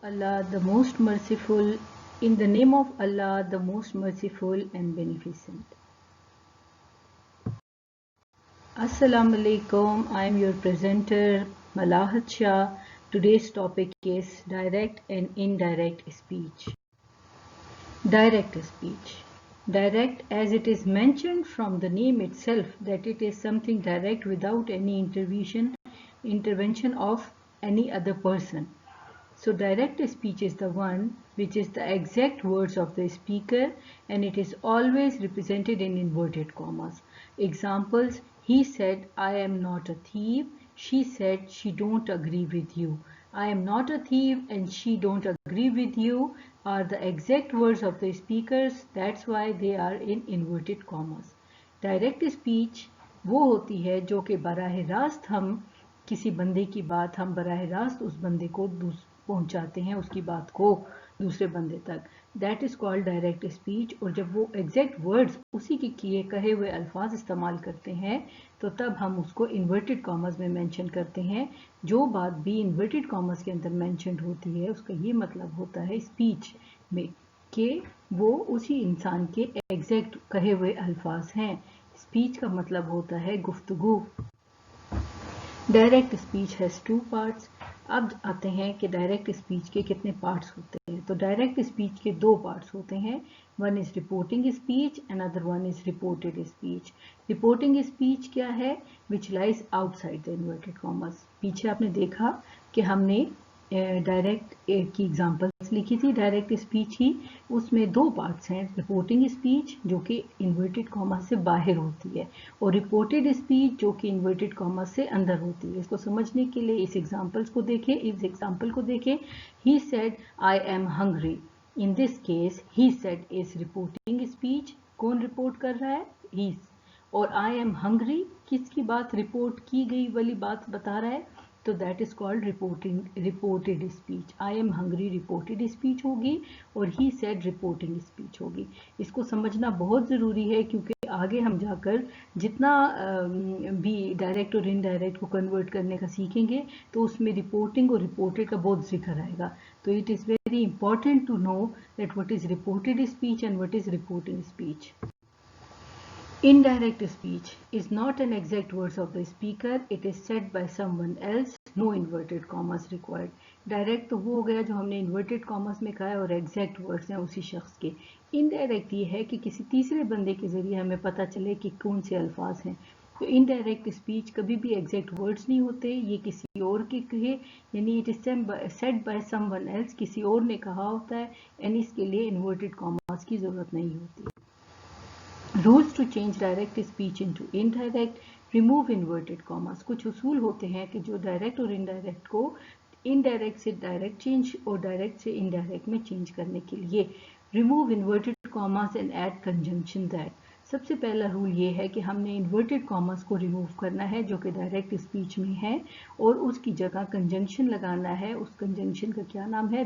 Allah, the most merciful, in the name of Allah, the most merciful and beneficent. Assalamu alaikum, I am your presenter Malahat Shah. Today's topic is direct and indirect speech. Direct speech. Direct, as it is mentioned from the name itself, that it is something direct without any intervention of any other person. So direct speech is the one which is the exact words of the speaker, and it is always represented in inverted commas. Examples: he said, I am not a thief. She said, she don't agree with you. I am not a thief and she don't agree with you are the exact words of the speakers. That's why they are in inverted commas. Direct speech वो होती है जो कि बराह रास्त हम किसी बंदे की बात हम बराह रास्त उस बंदे को पहुंचाते हैं, उसकी बात को दूसरे बंदे तक. That is called direct speech. और जब वो एग्जैक्ट वर्ड्स उसी के किए कहे हुए अल्फाज इस्तेमाल करते हैं तो तब हम उसको इन्वर्टेड कॉमर्स में मेंशन करते हैं. जो बात भी इन्वर्टेड कॉमर्स के अंदर मेंशन होती है उसका ये मतलब होता है स्पीच में कि वो उसी इंसान के एग्जैक्ट कहे हुए अल्फाज हैं. स्पीच का मतलब होता है गुफ्तगू. Direct speech has two parts. अब आते हैं कि डायरेक्ट स्पीच के कितने पार्ट्स होते हैं. तो डायरेक्ट स्पीच के दो पार्ट्स होते हैं. One is reporting speech and other one is reported speech. Reporting speech क्या है? Which lies outside the inverted commas. पीछे आपने देखा कि हमने डायरेक्ट की एग्जांपल्स लिखी थी डायरेक्ट स्पीच की. उसमें दो पार्ट्स हैं. रिपोर्टिंग स्पीच जो कि इन्वर्टेड कॉमा से बाहर होती है और रिपोर्टेड स्पीच जो कि इन्वर्टेड कॉमा से अंदर होती है. इसको समझने के लिए इस एग्जांपल को देखें. ही said I am hungry. In this case he said is reporting speech. कौन रिपोर्ट कर रहा है? ही. और आई एम हंग्री किसकी बात रिपोर्ट की गई वाली बात बता रहा है. तो that is called reported speech. I am hungry reported speech होगी और ही सेड रिपोर्टिंग स्पीच होगी. इसको समझना बहुत ज़रूरी है क्योंकि आगे हम जाकर जितना भी डायरेक्ट और इनडायरेक्ट को कन्वर्ट करने का सीखेंगे तो उसमें रिपोर्टिंग और रिपोर्टेड का बहुत जिक्र आएगा. तो it is very important to know that what is reported speech and what is reporting speech. Indirect speech is not an exact words of the speaker. It is said by someone else. No inverted commas required. Direct तो वो हो गया जो हमने inverted commas में कहा है और exact words हैं उसी शख्स के. Indirect ये है कि किसी तीसरे बंदे के जरिए हमें पता चले कि कौन से अल्फाज हैं. तो इनडायरेक्ट स्पीच कभी भी एग्जैक्ट वर्ड्स नहीं होते. ये किसी और के कहे यानी it is said by someone else, किसी और ने कहा होता है एंड इसके लिए इन्वर्टेड कॉमास की जरूरत नहीं होती. Rules to change direct speech into indirect. Remove inverted commas. कुछ उसूल होते हैं कि जो डायरेक्ट और इनडायरेक्ट को इनडायरेक्ट से डायरेक्ट चेंज और डायरेक्ट से इनडायरेक्ट में चेंज करने के लिए. Remove inverted commas and add conjunction that. सबसे पहला रूल ये है कि हमने इन्वर्टेड कॉमास को रिमूव करना है जो कि डायरेक्ट स्पीच में है और उसकी जगह कंजंक्शन लगाना है. उस कंजंक्शन का क्या नाम है?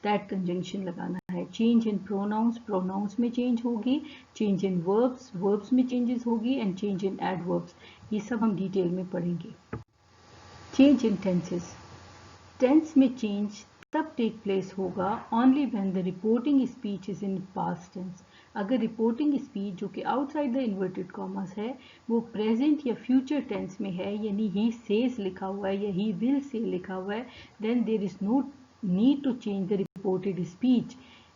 दैट कंजंक्शन लगाना है. चेंज इन प्रोनाउंस में चेंज होगी. चेंज इन वर्ब्स में चेंजेस होगी एंड चेंज इन एडवर्ब्स. ये सब हम डिटेल में पढ़ेंगे. चेंज इन टेंस में चेंज तब टेक प्लेस होगा only when the reporting speech is in past tense. अगर रिपोर्टिंग स्पीच जो कि आउटसाइड द इन्वर्टेड कॉमर्स है वो प्रेजेंट या फ्यूचर टेंस में है यानी ही सेज लिखा हुआ है या ही विल से लिखा हुआ है, then there is no need to change the reported speech.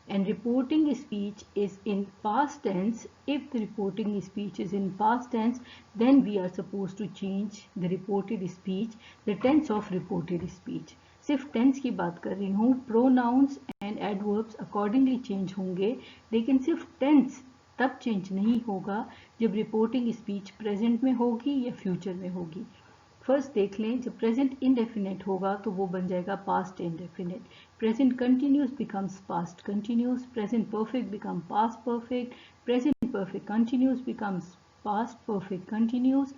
And reporting speech is in past tense. If the reporting speech is in past tense, then we are supposed to change the reported speech, the tense of reported speech. सिर्फ tense की बात कर रही हूँ. Pronouns and adverbs accordingly change होंगे लेकिन सिर्फ tense तब चेंज नहीं होगा जब रिपोर्टिंग स्पीच प्रेजेंट में होगी या फ्यूचर में होगी. फर्स्ट देख लें, जब प्रेजेंट इनडेफिनेट होगा तो वो बन जाएगा past indefinite. Present continuous becomes past continuous. Present perfect become past perfect. Present perfect continuous becomes past perfect continuous.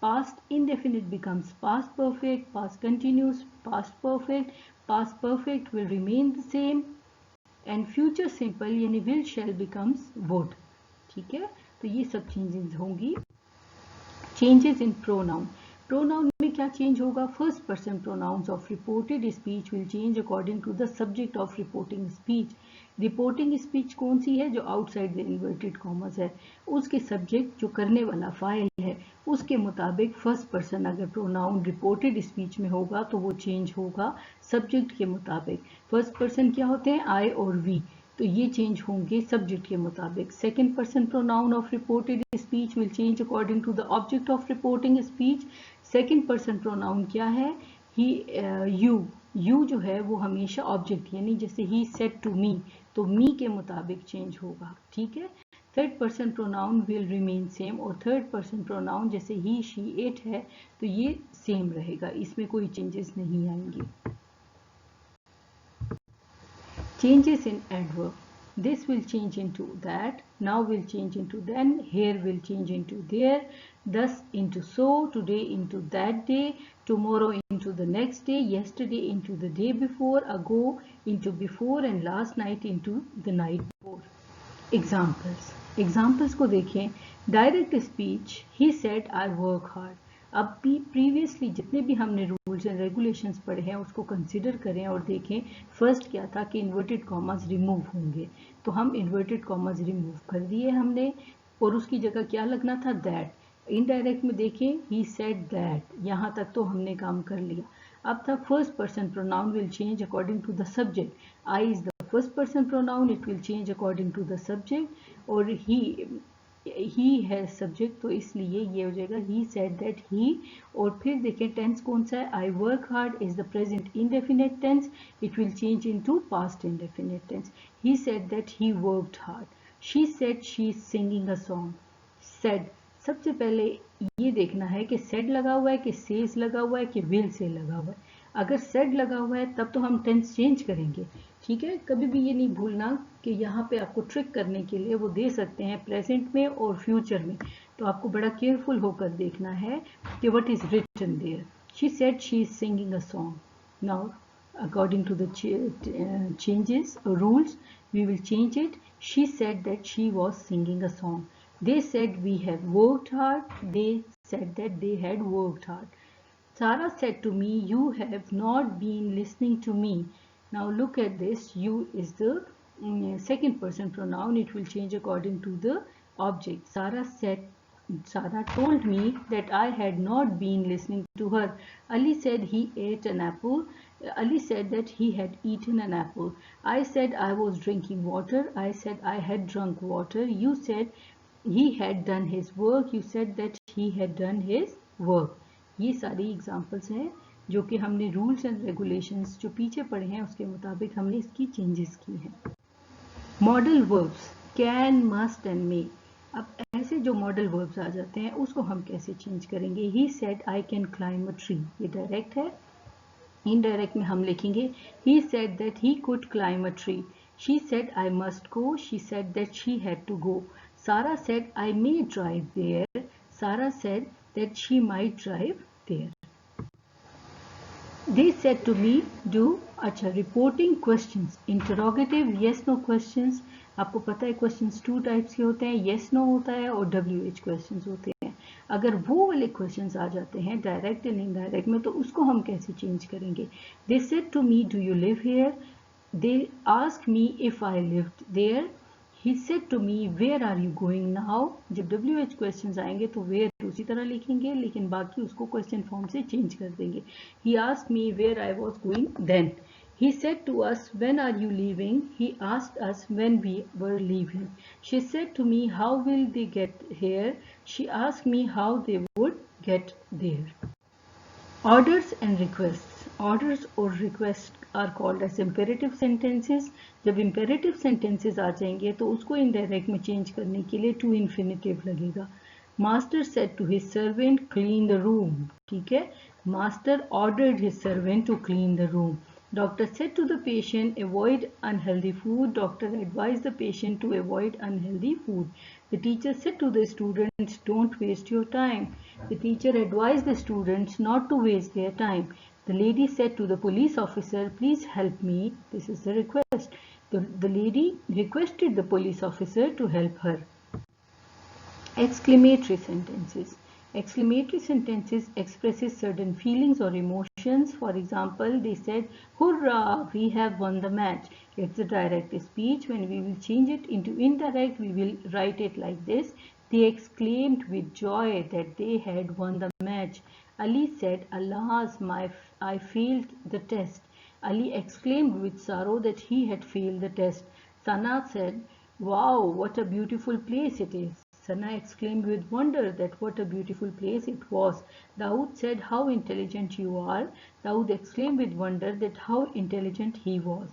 Past indefinite becomes past perfect past continuous past perfect. Past perfect will remain the same and future simple यानी will shell becomes would. ठीक है, तो ये सब changes होंगी. Changes in pronoun. Pronoun में क्या change होगा? First person pronouns of reported speech will change according to the subject of reporting speech. Reporting speech कौन सी है? जो आउटसाइड द इन्वर्टेड कॉमर्स है, उसके सब्जेक्ट जो करने वाला फाइल है उसके मुताबिक फर्स्ट पर्सन अगर प्रोनाउन रिपोर्टेड स्पीच में होगा तो वो चेंज होगा सब्जेक्ट के मुताबिक। फर्स्ट पर्सन क्या होते हैं? आई और वी, तो ये चेंज होंगे सब्जेक्ट के मुताबिक। Second person pronoun of reported speech will change according to the object of reporting speech. Second person pronoun क्या है? ही, यू जो है वो हमेशा ऑब्जेक्ट, यानी जैसे ही सेड टू मी, तो मी के मुताबिक चेंज होगा, ठीक है। Third person pronoun will remain same, और थर्ड पर्सन प्रोनाउन जैसे ही, शी, इट है तो ये सेम रहेगा, इसमें कोई चेंजेस नहीं आएंगे। Changes in adverb. This will change into that, now will change into then, here will change into there, thus into so, today into that day, tomorrow into the next day, yesterday into the day before, ago into before, and last night into the night before. Examples को देखें। Direct speech, he said I work hard. अब भी previously जितने भी हमने rules and regulations पढ़े हैं उसको कंसिडर करें और देखें। फर्स्ट क्या था कि इन्वर्टेड कॉमास रिमूव होंगे, तो हम इन्वर्टेड कॉमास रिमूव कर दिए हमने, और उसकी जगह क्या लगना था? दैट। इनडायरेक्ट में देखें, ही सेड दैट, यहाँ तक तो हमने काम कर लिया। अब था first person pronoun will change according to the subject. I is the first person pronoun, it will change according to the subject, और ही है सब्जेक्ट, तो इसलिए ये हो जाएगा ही सेड दैट ही। और फिर देखें टेंस कौन सा है? I work hard is the present indefinite tense, it will change into past indefinite tense. He said that he worked hard. She said she is singing a song. Said, सबसे पहले ये देखना है कि सेड लगा हुआ है कि सेज लगा हुआ है कि विल से लगा हुआ है। अगर सेड लगा हुआ है तब तो हम टेंस चेंज करेंगे, ठीक है। कभी भी ये नहीं भूलना कि यहाँ पे आपको ट्रिक करने के लिए वो दे सकते हैं प्रेजेंट में और फ्यूचर में, तो आपको बड़ा केयरफुल होकर देखना है कि what is written there. She said she is singing a song. Now according to the changes rules, we will change it. She said that she was singing a song. They said we have worked hard. They said that they had worked hard. Sarah said to me, you have not been listening to me. Now look at this. You is the second person pronoun. It will change according to the object. Sarah told me that I had not been listening to her. Ali said he ate an apple. Ali said that he had eaten an apple. I said I was drinking water. I said I had drunk water. You said he had done his work. You said that he had done his work. ये सारी examples हैं जो कि हमने rules and regulations जो पीछे पढ़े हैं उसके मुताबिक हमने इसकी चेंजेस की हैं। Modal verbs can, must and मे। अब ऐसे जो मॉडल वर्ब्स आ जाते हैं उसको हम कैसे चेंज करेंगे? He said I can climb a tree, ये डायरेक्ट है। इनडायरेक्ट में हम लिखेंगे he said that he could climb a tree. She said I must go, she said that she had to go. Sarah said I may drive there, Sarah said that she might drive there. They said to me, do। अच्छा, reporting questions, interrogative, yes no questions. आपको पता है questions 2 types के होते हैं, yes no होता है और WH क्वेश्चंस होते हैं। अगर वो वाले क्वेश्चंस आ जाते हैं डायरेक्ट एंड इनडायरेक्ट में, तो उसको हम कैसे चेंज करेंगे? They said to me, do you live here? They asked me if I lived there. He said to me, where are you going now? जब WH क्वेश्चंस आएंगे तो where उसी तरह लिखेंगे, लेकिन बाकी उसको क्वेश्चन फॉर्म से चेंज कर देंगे। He asked me where I was going then. He said to us, when are you leaving? He asked us when we were leaving. She said to me, how will they get here? She asked me how they would get there. Orders and requests. Orders और requests are called as imperative sentences. जब imperative sentences आ जाएंगे तो उसको indirect में change करने के लिए to infinitive लगेगा। Master said to his servant, clean the room. ठीक है, Master ordered his servant to clean the room. Doctor said to the patient, avoid unhealthy food. Doctor advised the patient to avoid unhealthy food. The teacher said to the students, don't waste your time. The teacher advised the students not to waste their time. The lady said to the police officer, please help me. This is the request. The lady requested the police officer to help her. Exclamatory sentences. Exclamatory sentences expresses certain feelings or emotions. For example, they said, "Hurrah, we have won the match." It's a direct speech. When we will change it into indirect, we will write it like this. They exclaimed with joy that they had won the match. Ali said, "Alas, I failed the test." Ali exclaimed with sorrow that he had failed the test. Sana said, "Wow, what a beautiful place it is." Sana exclaimed with wonder that what a beautiful place it was. Dawood said, "How intelligent you are." Dawood exclaimed with wonder that how intelligent he was.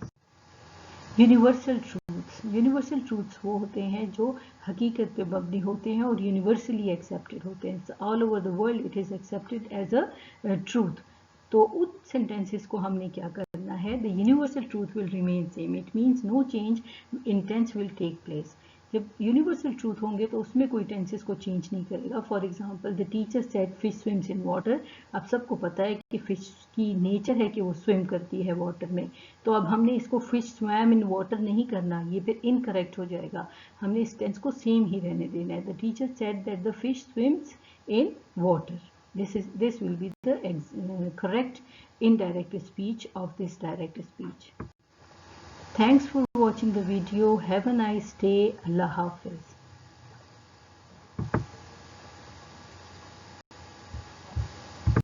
Universal truths वो होते हैं जो हकीकत पे मबनी होते हैं और universally accepted होते हैं. All over the world it is accepted as a truth. तो उन सेंटेंसेस को हमने क्या करना है? The universal truth will remain same. It means no change in tense will take place. जब यूनिवर्सल ट्रूथ होंगे तो उसमें कोई टेंसेस को चेंज नहीं करेगा. For example, the teacher said fish swims in water. अब सबको पता है कि फिश की नेचर है कि वो स्विम करती है वाटर में. तो अब हमने इसको फिश स्वैम इन वाटर नहीं करना, ये फिर इनकरेक्ट हो जाएगा. हमने इस टेंस को सेम ही रहने देना है. The teacher said that the fish swims in water. This will be the correct indirect speech of this direct speech. Thanks for watching the video. Have a nice day. Allah Hafiz.